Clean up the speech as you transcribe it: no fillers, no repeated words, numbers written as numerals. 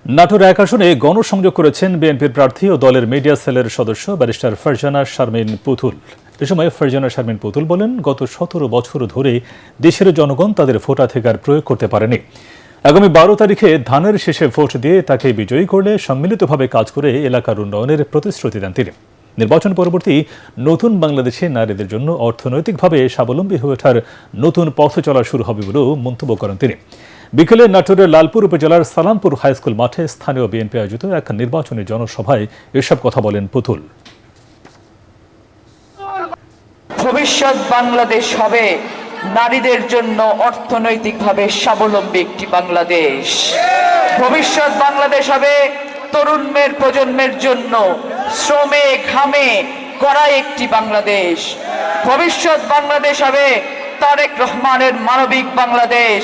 নাটোর ১ আসনে গণসংযোগ করেছেন বিএনপির প্রার্থী ও দলের মিডিয়া সেলের সদস্য ব্যারিস্টার ফারজানা শারমিন পুতুল। এ সময় ফারজানা শারমিন পুতুল বলেন, গত ১৭ বছর ধরে দেশের জনগণ তাদের ভোটাধিকার প্রয়োগ করতে পারেনি। আগামী ১২ তারিখে ধানের শেষে ভোট দিয়ে তাকে বিজয়ী করলে সম্মিলিতভাবে কাজ করে এলাকার উন্নয়নের প্রতিশ্রুতি দেন তিনি। নির্বাচন পরবর্তী নতুন বাংলাদেশে নারীদের জন্য অর্থনৈতিকভাবে স্বাবলম্বী হয়ে ওঠার নতুন পথ চলা শুরু হবে বলেও মন্তব্য করেন তিনি। বিকেলে নাটোরের লালপুর উপজেলার সালামপুর হাইস্কুল মাঠে স্থানীয় বিএনপি আয়োজিত এক নির্বাচনী জনসভায় এসব কথা বলেন পুতুল। ভবিষ্যৎ বাংলাদেশ হবে নারীদের জন্য অর্থনৈতিকভাবে স্বাবলম্বী একটি বাংলাদেশ। ভবিষ্যৎ বাংলাদেশ হবে তরুণের প্রজন্মের জন্য শ্রমে ঘামে গড়া একটি বাংলাদেশ। ভবিষ্যৎ বাংলাদেশ হবে তারেক রহমানের মানবিক বাংলাদেশ।